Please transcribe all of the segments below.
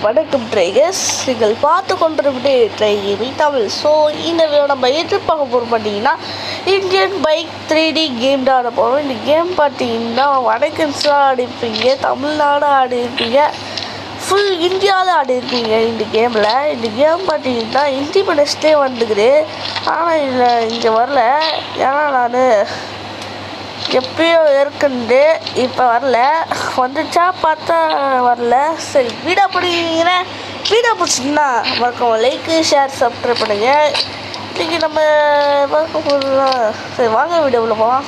வணக்கம் ட்ரைகர்ஸ், நீங்கள் பார்த்து கொண்டிருப்பது ட்ரைகிங் தமிழ். ஸோ இந்த நம்ம எதிர்பார்க்க போகிறோம் பார்த்தீங்கன்னா இந்தியன் பைக் 3D கேம் தான் ஆட போகிறோம். இந்த கேம் பார்த்தீங்கன்னா வடக்கன்ஸ்லாம் ஆடிருப்பீங்க, தமிழ்நாடு ஆடிருப்பீங்க, ஃபுல் இந்தியாவில் ஆடிருப்பீங்க. இந்த கேம் பார்த்தீங்கன்னா இண்டிபெண்டன்ஸ் டே வந்துக்குது. ஆனால் இதில் இங்கே வரல, ஏன்னா நான் எப்பயோ இருக்குண்டு இப்போ வரல, வந்துச்சா பார்த்தா வரல. சரி, வீடியோ பிடிக்கிறேன். வீடியோ பிடிச்சிங்கன்னா மறக்காம லைக்கு, ஷேர், சப்ஸ்கிரைப் பண்ணுங்க. இன்றைக்கி நம்ம பார்க்க போகிறோம். சரி, வாங்க வீடியோவில் போகலாம்.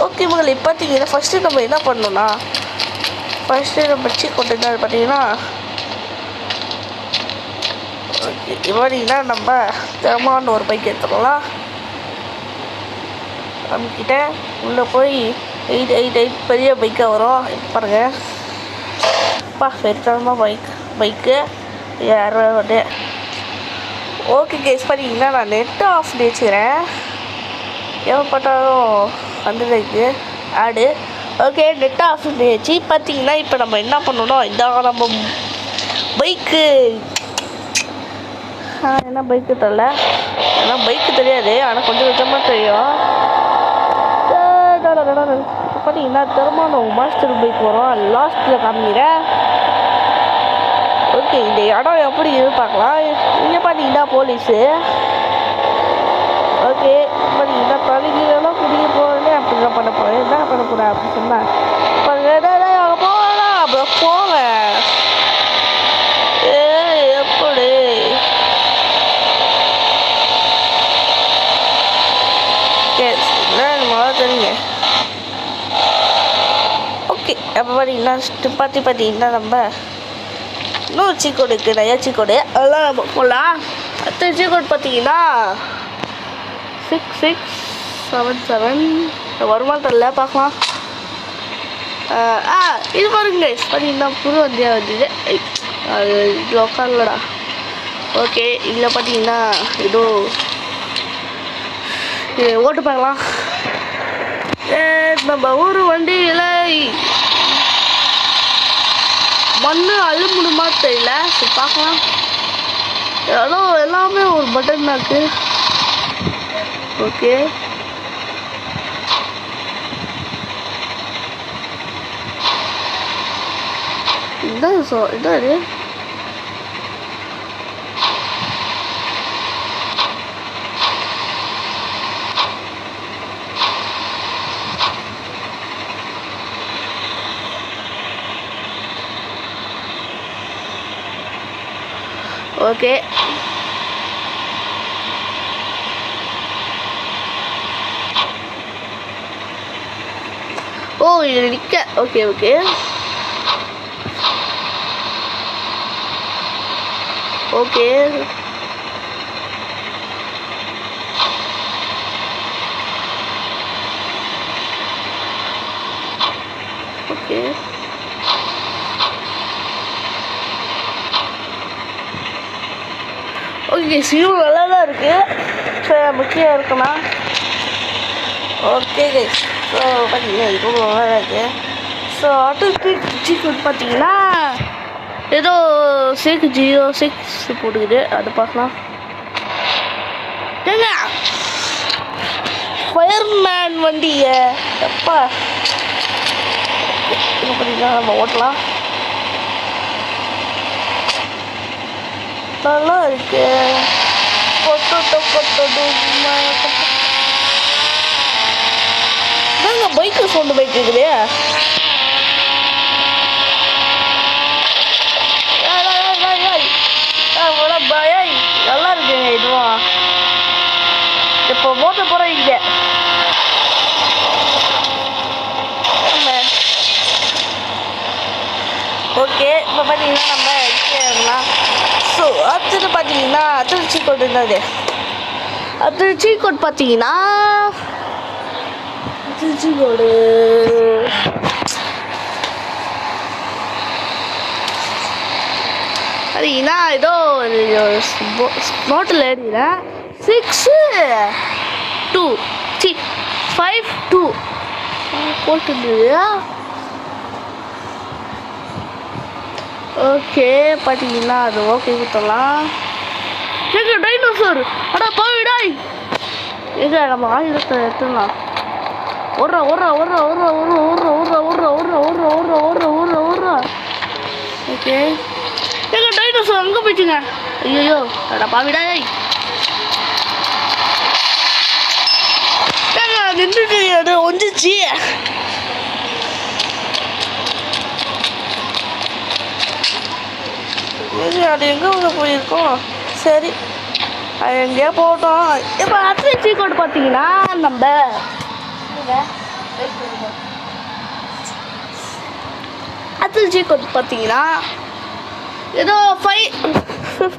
ஓகே மகளே, பார்த்தீங்கன்னா ஃபஸ்ட்டு நம்ம என்ன பண்ணோன்னா, ஃபஸ்ட்டு நம்ம கொண்டு பார்த்தீங்கன்னா ஓகே பார்த்தீங்கன்னா நம்ம தரமான ஒரு பைக் எடுத்துடலாம். நம்மக்கிட்ட உள்ளே போய் 888 பெரிய பைக்காக வரும். பாருங்கள், பெருத்தனமாக பைக்கு 60 ஓகே கேஸ். பார்த்தீங்கன்னா நான் நெட்டு ஆஃப் பண்ணி வச்சுக்கிறேன், எவ்வளோ பார்த்தாலும் வந்துருக்கு ஆடு. ஓகே, நெட் ஆஃப் பண்ணியாச்சு. பார்த்தீங்கன்னா இப்போ நம்ம என்ன பண்ணணும், இதான் நம்ம பைக்கு என்ன பைக்கு தெரியல, ஏன்னா பைக்கு தெரியாது, ஆனால் கொஞ்சம் கொஞ்சமாக தெரியும். பார்த்தீங்கன்னா திருமணம் மாஸ்டர் பைக் வரும், லாஸ்ட்டில் காமிக்கிறேன். ஓகே, இந்த இடம் எப்படி பார்க்கலாம். இங்கே பார்த்தீங்கன்னா போலீஸு. ஓகே, பார்த்தீங்கன்னா தலைகீழெல்லாம் குடிக்க போகிறேன், அப்படிலாம் பண்ண போகிறேன், என்ன பண்ண போகிறேன் அப்படின்னு சொன்னேன். அங்கே போகலாம், அப்புறம் போங்க. எப்படி மழை தெரியுங்க. ஓகே, அப்போ பார்த்தீங்கன்னா பார்த்தீங்கன்னா நம்ம இன்னும் சீக்கோடு இருக்குது, நிறையா சீக்கோடு, அதெல்லாம் நம்ம போகலாம். அடுத்த சீக்கோடு பார்த்தீங்கன்னா 6677 வருமானம் தெரியல, பார்க்கலாம். இது பாருங்க பார்த்தீங்கன்னா புது வண்டியாக வந்தது, அது இதில் உட்காரலடா. ஓகே, இதில் பார்த்தீங்கன்னா ஏதோ ஓட்டு பார்க்கலாம். நம்ம ஊர் வண்டியில் மண் அழுமுணுமா தெரியல, சரி பார்க்கலாம். எல்லாமே ஒரு பட்டன் தான் இருக்குது. Okay, இதாரு okay. ஓ, இது நிற்க. Okay okay okay okay okay see you நல்லா தான் இருக்குது. சரி, முக்கியம் இருக்குண்ணா. ஓகே கைஸ், ஸோ பார்த்தீங்கன்னா இது நல்லா இருக்குது. ஸோ ஆட்டோமேட்டிக் பார்த்தீங்கன்னா ஏதோ 606 போட்டுக்குது, அது பார்க்கலாம். ஏங்க ஃபயர்மேன் வண்டியை எப்பா இது பார்த்தீங்கன்னா நம்ம ஓட்டலாம், நல்லா இருக்கு. பைக்கு சவுண்டு பைக் இருக்குது. நல்லா இருக்கு இதுவும். இப்போ மோட்ட போகிறோம் இங்கே. ஓகே, இப்போ பார்த்தீங்கன்னா நம்ம இங்கே இருக்கலாம். ஸோ அடுத்தது பார்த்தீங்கன்னா திருச்சி கோட் இருந்தது. திருச்சி கோட் பார்த்தீங்கன்னா திருச்சி கோடு பார்த்தீங்கன்னா ஏதோ ஒரு நோட்டில் எழுதிக்கிறேன் 6-2 5-2 போட்டுருந்தது. ஓகே பார்த்தீங்கன்னா அது ஓகே கொடுத்துடலாம். எங்க டைனோசர் அடா போயிடாய் எங்க நம்ம ஆயுதத்தை எடுத்துடலாம். ஓடுறா ஓடுறா ஓடுறா ஓடுறா ஓடுறா ஓடுறா ஓடுறா ஓடுறா ஓடுறா ஓடுறா ஓடுறா ஓடுறா ஓடுறா. ஓகே எங்க டைனோசர் அங்கே போயிடுச்சுங்க. ஐயோ அடா பாவிடாய் நின்றுட்டு அது ஒஞ்சிச்சு. அது எங்கே போயிருக்கோம். சரி அது எங்கேயோ போட்டோம். இப்போ அட்லீஸ்ட் கோட் பார்த்தீங்கன்னா நம்ம அட்லீஸ்ட் கோட் பார்த்தீங்கன்னா ஏதோ 51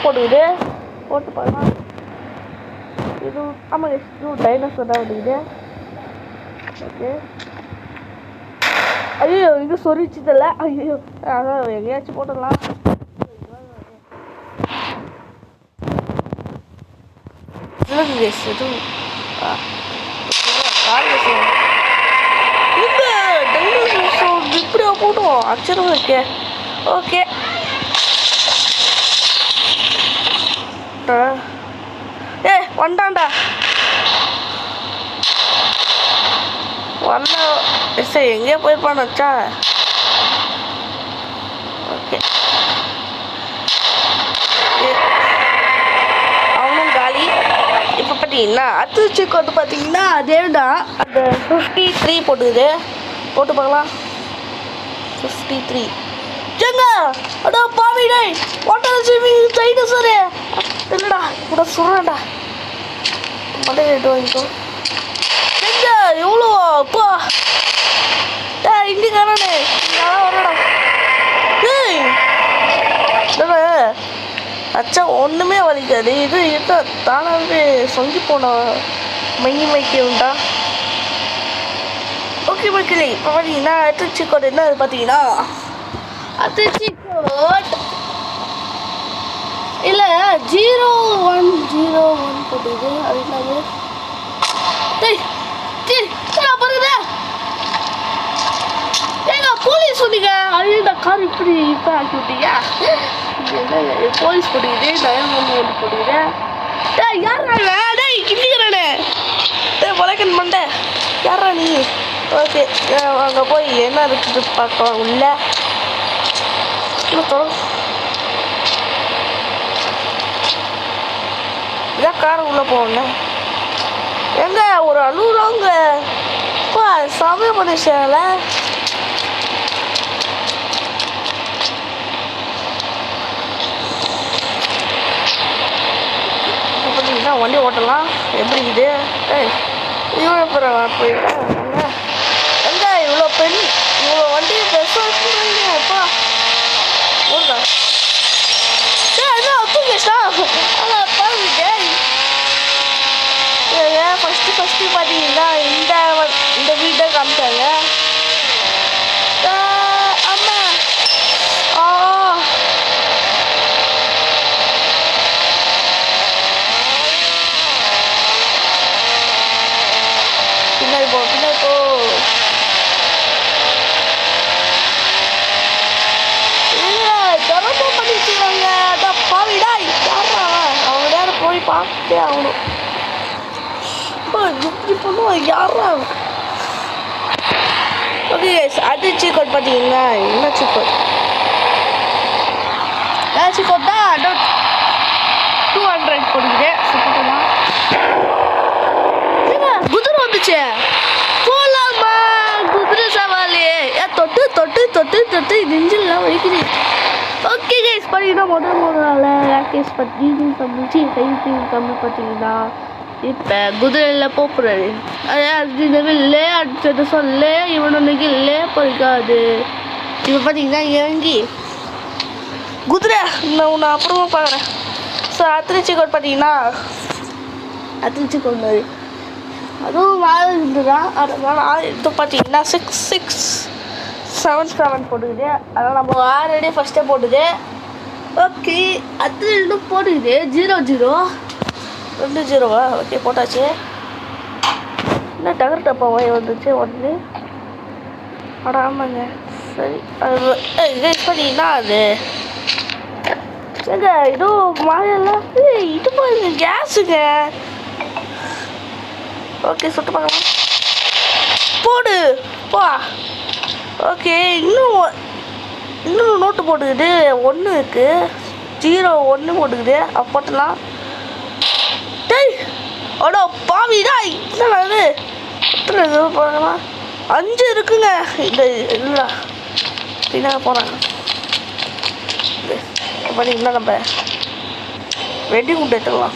போட்டுக்குது. போட்டு பார்க்கலாம். இது ஆமாங்க இது டைனோசர் தான் வருது. ஓகே ஐயோ இது சொரிச்சதில்ல. ஐயோ அதான் எங்கேயாச்சும் போட்டுடலாம். எதுவும் இப்படியா போட்டோம் அச்சரம் இருக்கே. ஓகே ஏ வந்தாண்டா வரல. சரி எங்கேயோ போயிருப்பான்னு வச்சா. ஓகே அவனும் காலி. இப்போ பார்த்தீங்கன்னா அத்துச்சிக்கு வந்து பார்த்தீங்கன்னா அதே தான் அந்த 53 போட்டுக்குது. போட்டு பார்க்கலாம். 53 ஜங்க அடா பாவிடே வாட்டர் ஸ்விமிங் டைனோசர் இல்லடா கூட சொல்றேன்டா மண்டே ரேட் வாங்கிக்கோ. ஜங்க எவ்வளோ அப்பா இண்டிக்காரனே நல்லா வரடா. ஏய் அச்சா ஒன்றுமே வலிக்காது. இது இது தானாகவே சொங்கி போன மைக்கி உண்டா. ஓகே மக்களே இப்போ பார்த்தீங்கன்னா அத்திச்சி கோட் என்ன அது பார்த்தீங்கன்னா அத்திச்சி கோட் இல்லை 0101 போட்டுது. அது என்னது பாருங்க ஏங்க போலீஸ் சொன்னீங்க. அது கார் இப்படி இப்போ ஆக்கி விட்டீங்க. போலீஸ் போட்டுக்குது 911 போட்டுக்குது. யாரா டேய் கிண்டிக்கிறானே வழக்கன் மண்டை யாரா நீ. ஓகே அங்கே போய் என்ன இருக்குது பார்க்கலாம். உள்ள இதான் காரை உள்ளே போகணும். எங்க ஒரு அழுகுறவங்க சமயம் பண்ணிச்சாங்கள. பார்த்தீங்கன்னா வண்டி ஓட்டலாம் எப்படி இது. இவ்வளோ போயிட்டேன் எங்க இவ்வளோ பெண் இவ்வளோ வண்டி பெருசாப்பா ஓடுதா. என்ன தூங்கிச்சா அதான் பாருங்க. ஃபஸ்ட்டு பார்த்தீங்கன்னா இந்த வீட்டை காமிச்சாங்க. அம்மா பின்னாடி போ திறப்போ பண்ணிச்சுக்கிறாங்க. அதான் பாவிடா யாரா அவங்க நேரம் போய் பார்த்தே ஆகணும். இப்படி பண்ணுவோம் யாரா. ஓகே அது சீக்கோட் பார்த்தீங்கன்னா என்ன சீக்கோட் சீக்கோட் தான் 200 போடுது. குதிரை வந்துச்சு போலாமா குதிரை சவாலி தொட்டு தொட்டு தொட்டு தொட்டு நெஞ்செல்லாம் வலிக்குது. ஓகே கைஸ் பார்த்தீங்கன்னா முதல்ல கேஸ் பற்றி கம்மிச்சு கைப்பிங் கம்மி பார்த்தீங்கன்னா இப்போ குதிரையில் போப்புறாரு. அது இல்லை அடுத்தது சொல்ல இவனுக்கு இல்லை பொறிக்காது. இப்போ பார்த்தீங்கன்னா இறங்கி குதிரை நான் உன்னை அப்புறமா பார்க்குறேன். ஸோ அத்திரிச்சி கோட் பார்த்தீங்கன்னா அத்திரிச்சி கோட் அதுவும் மேலே இருந்துதான். அதனால இது பார்த்தீங்கன்னா 6 7 போட்டுக்குது. அதான் நம்ம ஆல்ரெடி ஃபஸ்ட்டே போட்டுது. ஓகே அது இன்னும் போட்டுக்குது 0-0 2-0வா? ஓகே போட்டாச்சு. என்ன டகர் டப்பா வாங்கி வந்துச்சு உடனே. அட ஆமாங்க சரி. அது பண்ணிங்கன்னா அது ஏங்க இதுவும் மாயெல்லாம் இது பாருங்க கேஸுங்க. ஓகே சுட்டு பார்க்கலாம். போடு பா. ஓகே இன்னும் நோட்டு போட்டுக்குது 1 இருக்குது 0-1 போட்டுக்குது. போட்டலாம். டேய் அடோ பாவிடா என்னடா இது எத்தனை இது பார்க்கலாம் 5 இருக்குங்க. இந்த இல்லை என்ன போகிறாங்க பண்ணிங்கன்னா நம்ம வெடி குண்டு எடுத்துக்கலாம்.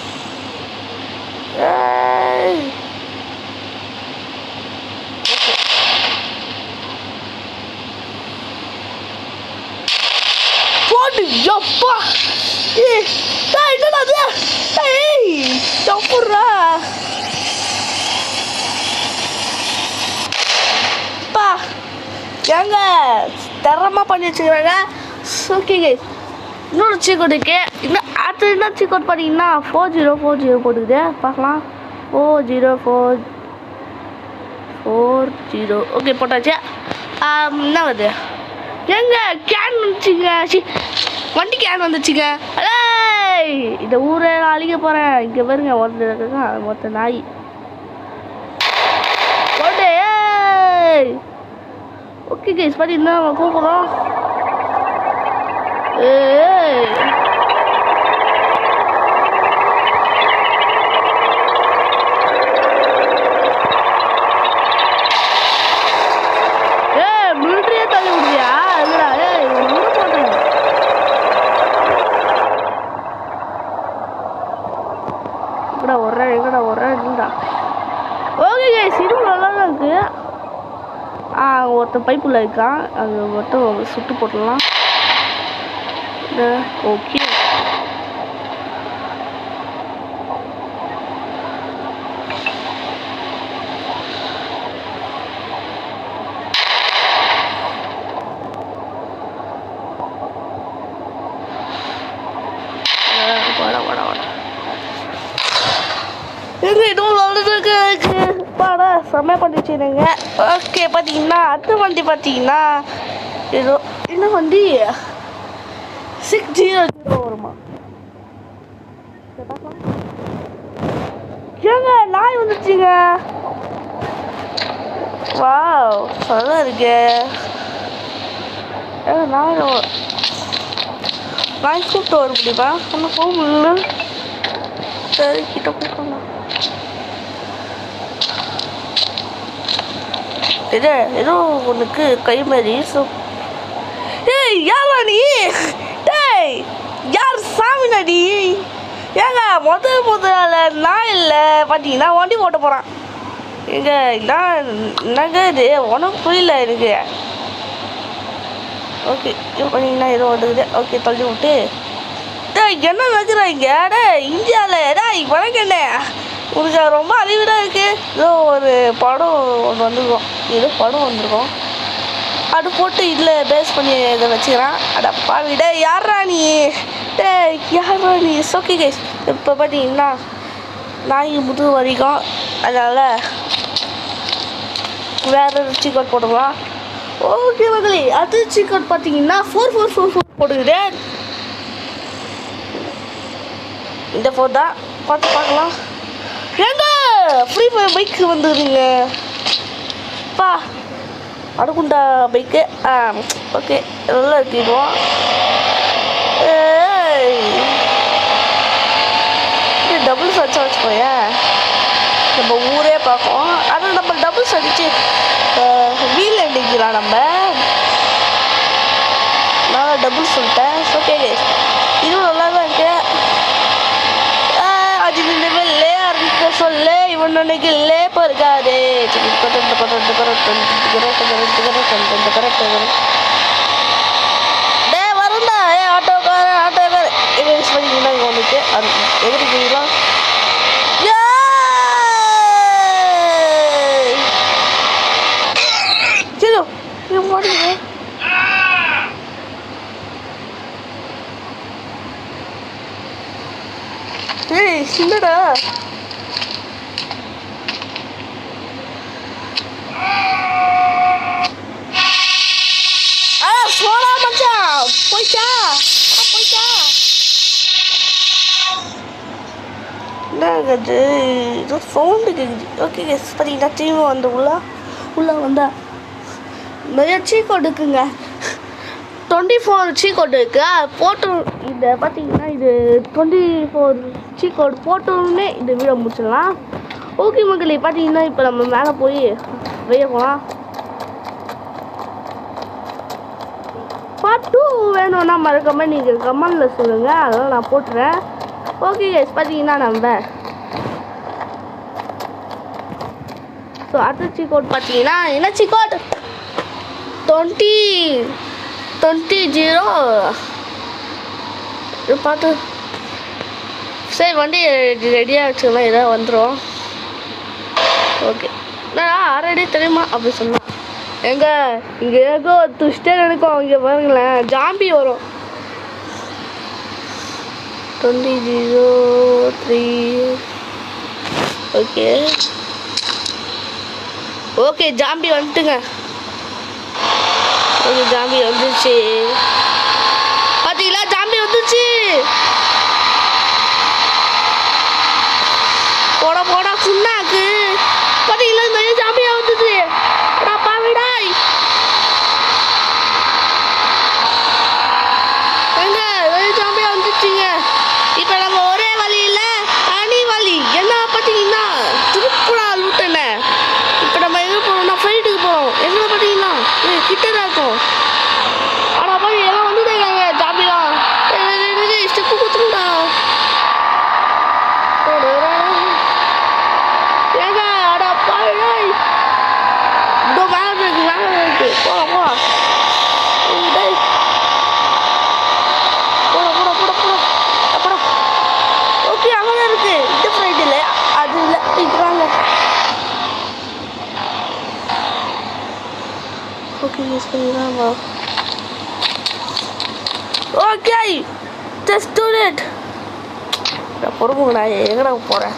போட்டு எப்பா என்னடா அது தப்புறா பா ஏங்க தரமாக பண்ணி வச்சுக்கிறாங்க. ஓகே கைஸ் இன்னொரு சீக்கோட் இருக்கு. இன்னும் அடுத்து என்ன சீக்கோட் பார்த்தீங்கன்னா 4040 போட்டுக்குது. பார்க்கலாம் 40440. ஓகே போட்டாச்சு. என்ன வருது எங்க கேன் வந்துச்சுங்க. வண்டி கேன் வந்துச்சுங்க. அடே இந்த ஊரை அழிக்க போகிறேன். இங்கே பாருங்க ஒருத்தர் மொத்த நாய் போட்டு. ஓகே கைஸ் பார்த்தீங்கன்னா நம்ம கூப்பிட்றோம். மிலிட்ரியே தள்ளி விடுறியா? இல்லடா போட்டேன். எங்கடா வர்றேன் இருந்தா. ஓகே கைஸ் இது நல்லா தான் இருக்கு. ஒருத்தன் பைப்புள்ள இருக்கான். அது மட்டும் சுட்டு போட்டுடலாம். ஓகே பாடா செம்ம பண்ணிச்சுங்க. ஓகே பார்த்தீங்கன்னா அடுத்த வண்டி பார்த்தீங்கன்னா ஏதோ என்ன வண்டி 600 வருமா? ஏங்க நாய் வந்துச்சுங்க. வாவ் நல்லா இருக்கு. நாய் கூப்பிட்டு வர முடியுமா? ஒன்றும் போக முடியல. சரி கிட்ட போகலாம். ஏதோ உனக்கு கை மாதிரி ஏய் யாரா நீ? டேய் யார் சாமி நடி? ஏங்க முதல்ல நான் இல்லை பார்த்தீங்கன்னா வண்டி ஓட்ட போகிறான். எங்க என்னங்க இது உனக்கு புரியல எனக்கு. ஓகே இது பண்ணிங்கன்னா ஏதோ வந்துக்குது. ஓகே தள்ளி விட்டு டேய் என்ன வைக்கிறாங்க? டே இந்தியாவில் டேய் வணக்கண்ணே உனக்கு ரொம்ப அறிவுடாக இருக்குது. ஏதோ ஒரு படம் ஒன்று வந்துருக்கோம். ஏதோ படம் வந்திருக்கோம். அது போட்டு இதில் பேஸ் பண்ணி இதை வச்சுக்கிறான். அடப்பா விட யாரா நீ? டே யாரா நீ? ஓகே கைஸ் இப்போ பார்த்தீங்கன்னா நாய் முதுகு வரைக்கும். அதனால் வேறு சீக்கோட் போட்டுக்கலாம். ஓகே மகளே அது சீக்கோட் பார்த்தீங்கன்னா 4444 போட்டுக்குது. இந்த 4 தான் பார்த்து பார்க்கலாம். ஏங்க ஃப்ரீ ஃபயர் பைக் வந்துடுங்க பா. அடுக்குண்டா பைக்கு. ஓகே நல்லா இருக்குவோம். டபுள்ஸ் அடிச்சா வச்சுக்கோய நம்ம ஊரே பார்ப்போம். ஆனால் நம்ம டபுள்ஸ் அடித்து வீல் அடிக்கலாம். நம்ம நான் டபுள்ஸ் சொல்லிட்டேன். ஓகே இதுவும் நல்லா தான் இருக்கு. அது லெவல்லே அறிக்க சொல்ல இவன் நினைக்கல பொறுக்காது. டே வரும்டா ஆட்டோக்கார யூஸ் பண்ணிங்கன்னா இங்கே வந்துட்டு அது எதிர்க்கலாம். சரி மாட்டீங்க என்னடா சோழா மச்சான் போயிட்டா போயிட்டா என்னங்க அது ஏதோ சவுண்டு கேட்குது. ஓகே கெஸ் பார்த்தீங்கன்னா திரும்ப வந்து உள்ளே வந்தா நிறைய சீ கோட் இருக்குங்க. 24 சீ கோட் இருக்குது. அது போட்டு இந்த பார்த்தீங்கன்னா இது 24 சீ கோட் போட்டோன்னே இந்த வீடியோ முடிச்சிடலாம். ஓகே மக்களே பார்த்தீங்கன்னா இப்போ நம்ம மேலே போய் வெளியே போகலாம். பார்ட் 2 வேணும்னா மறக்காம நீங்கள் கமெண்டில் சொல்லுங்கள், அதெல்லாம் நான் போட்டுறேன். ஓகே கைஸ் பார்த்தீங்கன்னா நம்ம ஸோ அடுத்த சீ கோட் பார்த்தீங்கன்னா என்ன சீ கோட் 20 பார்த்து சரி வண்டி ரெடியாக வச்சுக்கலாம், ஏதாவது வந்துடும். ஓகே நான் ஆல்ரெடி தெரியுமா அப்படி சொன்னேன். எங்க இங்கே ஏதோ துஷ்டே நினைக்கும். இங்கே பாருங்களேன் ஜாம்பி வரும். 2003 ஓகே ஓகே ஜாம்பி வந்துட்டுங்க. ஓகே ஜாம்பி வந்துச்சு பார்த்தீங்களா, ஜாம்பி வந்துச்சு. போடா சுண்ணாக்கு பார்த்தீங்களா, நிறைய ஜாம்பியாக வந்துச்சு. பாவிடாய் எங்க நிறைய ஜாம்பியாக வந்துச்சுங்க. இப்போ நம்ம ஒரே வழி இல்லை தனி வழி என்ன பார்த்தீங்கன்னா திருப்புடா லூட்டன. இப்போ நம்ம எங்கே போகிறோம்னா ஃபைட்டுக்கு போகிறோம். எங்கே பார்த்தீங்கன்னா கிட்ட தான் இருக்கும். ஆனால் போய் எல்லாம் வந்துட்டாங்க ஜாம்பிலாம். ஸ்டெப்பு கொடுத்துருடா ஏங்க அடா பாய் இதோ மேலே இருக்கு போலாம் அப்புறம் ஓகே அங்கே இருக்கு. இந்த ஃப்ரைட் இல்லை அது இல்லை இதுவாங்க. ஓகே யூஸ் பண்ணிடலாம். Okay just do it. நான் பொறுப்புங்கண்ணா எங்கடா போகிறேன்.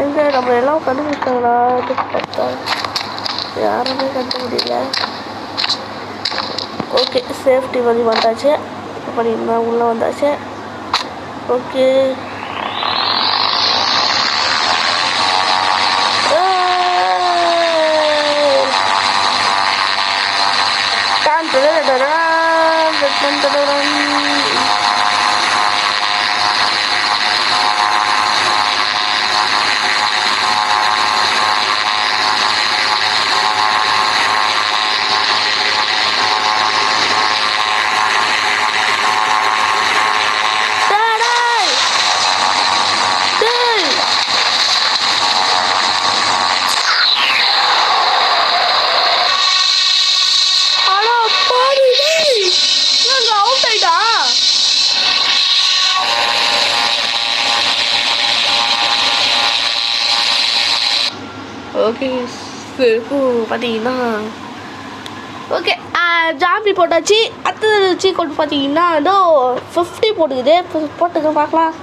எங்க நம்ம எல்லாம் கண்டுபிடிச்சாங்களா பார்த்தா யாருமே கண்டுபிடிக்கல. ஓகே சேஃப்டி வழி வந்தாச்சு. பண்ணிங்கன்னா உள்ளே வந்தாச்சு. ஓகே ஓகே பார்த்தீங்கன்னா ஓகே ஜாம்பி போட்டாச்சு. அடுத்தது சீ கோட் பார்த்தீங்கன்னா ஏதோ 50 போட்டுக்குது. போட்டுக்க பார்க்கலாம்.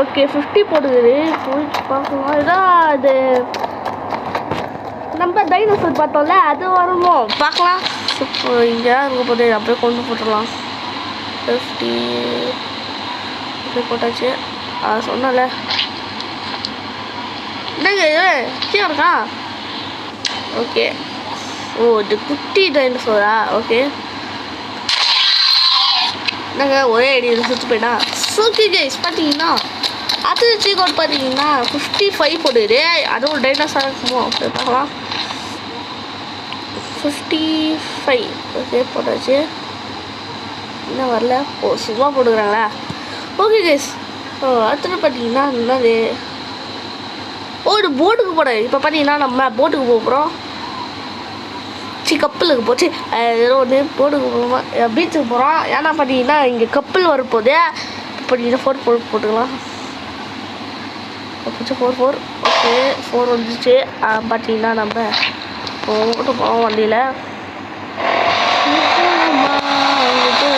ஓகே 50 போட்டுக்குது. போய் பார்க்கலாம். இதான் அது நம்ம டைனோசர் பார்த்தோம்ல அது வருமோ பார்க்கலாம். இப்போ இங்கே இருக்க போது அப்படியே கொண்டு போட்டுடலாம். 50 போட்டாச்சு. சொன்னல என்னங்க கீழே இருக்கா. ஓகே ஓ இது குட்டி டைனோசரா. ஓகே என்னங்க ஒரே ஐடியா சுற்றி போயிட்டா. ஓகே கைஸ் பார்த்தீங்கன்னா அது சீ கோட் பார்த்தீங்கன்னா 55 போடுது. அதுவும் ஒரு டைனோசர் இருக்குமோ பார்க்கலாம். 55 ஓகே போட்டாச்சு. என்ன வரல. ஓ சும்மா போட்டுக்கிறாங்களா. ஓகே கைஸ் அடுத்தது பார்த்தீங்கன்னா என்னது இது போட்டுக்கு போட. இப்போ பார்த்தீங்கன்னா நம்ம போட்டுக்கு போகிறோம். கப்பலுக்கு போச்சு ஏதோ ஒன்று போட்டுக்கு போகிறோம். பீச்சுக்கு போகிறோம். ஏன்னா பார்த்தீங்கன்னா இங்கே கப்பல் வரப்போதே. பார்த்தீங்கன்னா 4 போட்டுக்கலாம். 4 ஓகே 4 வந்துச்சு. பார்த்தீங்கன்னா நம்ம போட்டு போவோம் வண்டியில்.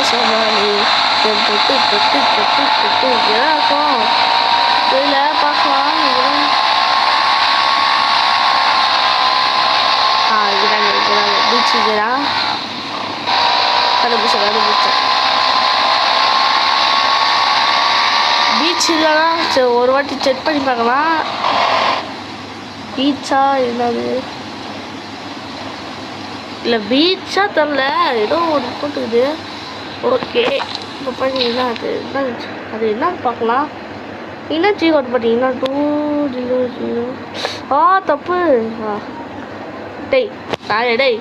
சமாளி தொட்டு தொட்டு தொட்டு தொட்டு இருக்கும் இல்லை பார்க்கலாம் இருக்கிறாங்க பீச் இருக்கிறான் கண்டுபிடிச்சேன் பீச் இல்லைனா சரி ஒரு வாட்டி செக் பண்ணி பார்க்கலாம் பீச்சா என்னது இல்லை பீச்சா தெரில ஏதோ ஒரு போட்டுக்குது ஓகே இப்போ பார்த்தீங்கன்னா அது என்னன்னு பார்க்கலாம் என்ன சீக்கோட் பார்த்தீங்கன்னா 200 தப்பு டேய் சாரி டேய்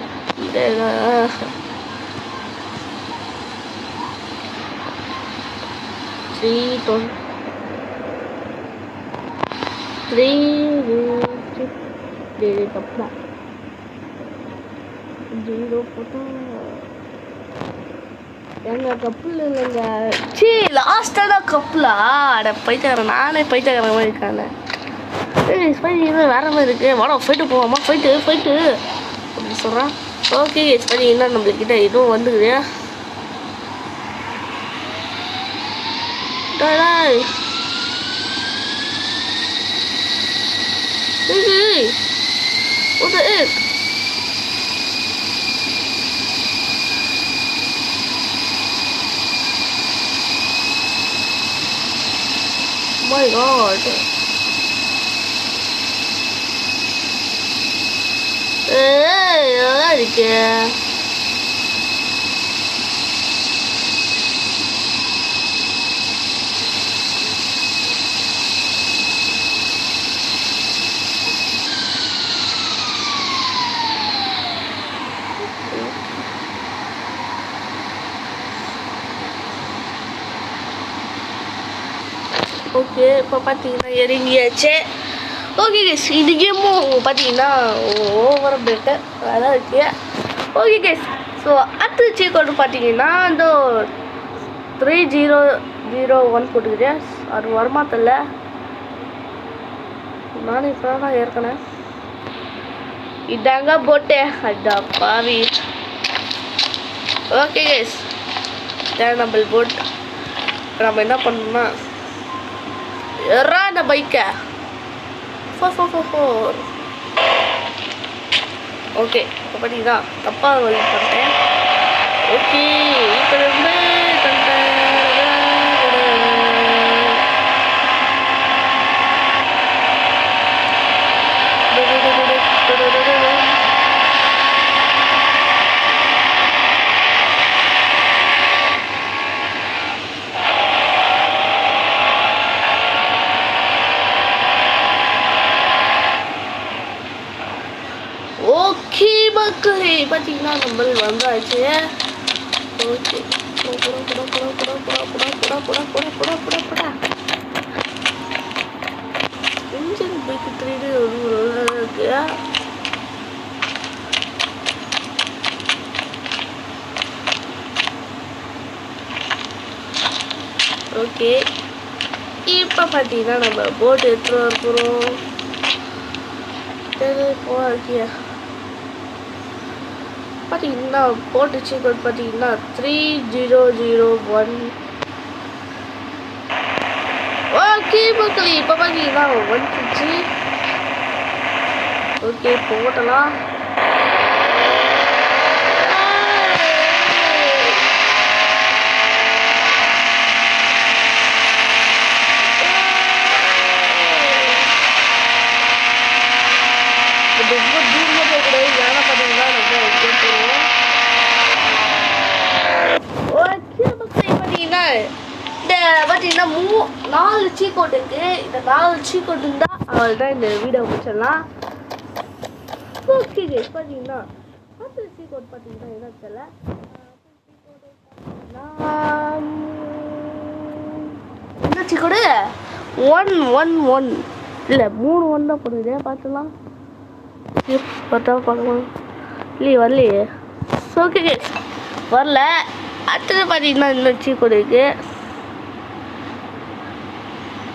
தப்புடா 0 போட்டா எங்க கப்பில் இல்லைங்க சீ லாஸ்டான கப்பிலா அட பைத்தகரன் நானே பைத்தகரன் மாதிரி இருக்காங்க வேற மாதிரி இருக்கு வாடா போயிட்டு போவாமா போயிட்டு அப்படி சொல்கிறான் ஓகே சரி இன்னும் நம்மளுக்கிட்ட இதுவும் வந்துக்குது What the heck? Oh my god. Hey, அழகா ஓகே இப்போ பார்த்தீங்கன்னா இறங்கியாச்சு ஓகே கேஸ் இது கேமும் பார்த்தீங்கன்னா ஓவர பெட்டர் அதான் இருக்கு ஓகே கேஸ் ஸோ அடுத்த சீக்கோடு பார்த்தீங்கன்னா இந்த 3001 போட்டுக்கிறேன் அது வரமாத்தில்ல நானும் இப்போ தான் ஏற்கனவே இதாங்க போட்டேன் அடா பாவி ஓகே கேஸ் இதான் நம்ம போட் நம்ம என்ன பண்ணோம்னா Rada baiknya. Oke, apa tidak? Apa lagi konten? Oke, மக்களே பார்த்தீங்கன்னா நம்ம வந்தாச்சு ஓகே இன்ஜின் பைக் 3D இருக்கு ஓகே இப்போ பார்த்தீங்கன்னா நம்ம போட் எடுத்துகிட்டு வரப்போகிறோம் போகியா பார்த்தீங்கன்னா போட்டு சீக்கோட் பார்த்தீங்கன்னா 3001 ஓகே மக்களே இப்போ பார்த்தீங்கன்னா வந்துச்சு ஓகே போட்டலாம் பார்த்தீங்கன்னா 4 சீக்கோட் இருக்கு இந்த 4 சீக்கோட் இருந்தால் அவள் தான் இந்த வீடியோ முடிச்சிடலாம் ஓகே பார்த்தீங்கன்னா 10 சீக்கோட் பார்த்தீங்கன்னா என்ன தெரியல என்ன சீக்கோடு 111 இல்லை 3 1 தான் போடுது பார்த்துலாம் பார்த்தா பார்க்கலாம் இல்லையே வரலையே ஓகே வரல அடுத்தது பார்த்தீங்கன்னா இன்னும் சீக்கோடு இருக்கு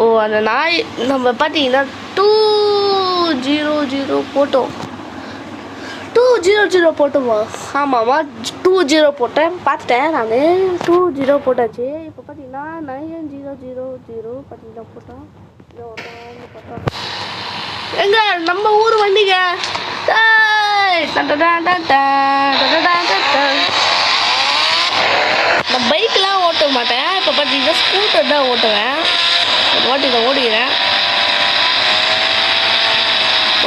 ஓ அந்த நாய் நம்ம பார்த்தீங்கன்னா 200 போட்டோம் 200 போட்டோமா ஆமாம்மா 20 போட்டேன் பார்த்துட்டேன் நான் 20 போட்டாச்சு. இப்போ பார்த்தீங்கன்னா 9000 பார்த்தீங்கன்னா போட்டோம். எங்க நம்ம ஊர் வண்டிங்க. நான் பைக்கெலாம் ஓட்ட மாட்டேன். இப்போ பார்த்தீங்கன்னா ஸ்கூட்டர் தான் ஓட்டுவேன். ஓடிக்கிறேன்.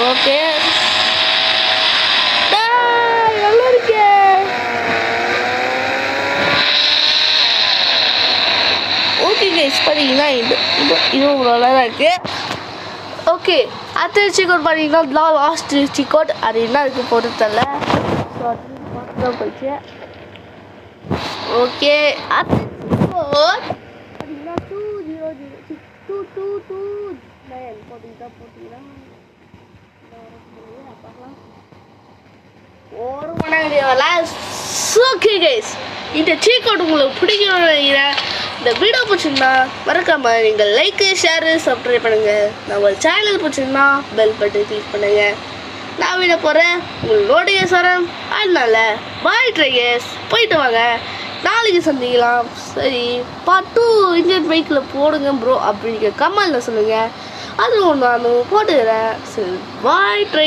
ஓகே நல்லா இருக்கே. ஓகே கைஸ் பார்த்தீங்கன்னா இதுவும் நல்லா தான் இருக்குது. ஓகே அடுத்த சிக்கோட் பார்த்தீங்கன்னா லாஸ்ட் சிக்கோட் அது என்ன இருக்குது பொறுத்தல. ஸோ அது பார்த்து தான் போயிடுச்சு. ஓகே அடுத்த சிக்கோட் பார்த்தீங்கன்னா 2002229 போட்டிங்கன்னா ஒரு மணி. ஓகே கைஸ் இந்த சீக்கோட் உங்களுக்கு பிடிக்கும்னு நினைக்கிறேன். இந்த வீடியோ பிடிச்சிருந்தா மறக்காம நீங்கள் லைக் ஷேர் சப்ஸ்கிரைப் பண்ணுங்க. நம்ம சேனல் பிடிச்சிருந்தா பெல் பட்டன் கிளிக் பண்ணுங்க. நான் வீடியோ போகிறேன் உங்களோடைய சரம். அதனால பாய் ட்ரையர்ஸ் போயிட்டு வாங்க. நாளைக்கு சந்திக்கலாம். சரி பார்ட் 2 இந்தியன் பைக்கில் போடுங்க ப்ரோ அப்படிங்க கமெண்ட்ல சொல்லுங்கள். அதுவும் நான் போட்டுக்கிறேன். சரி பாய் ட்ரை.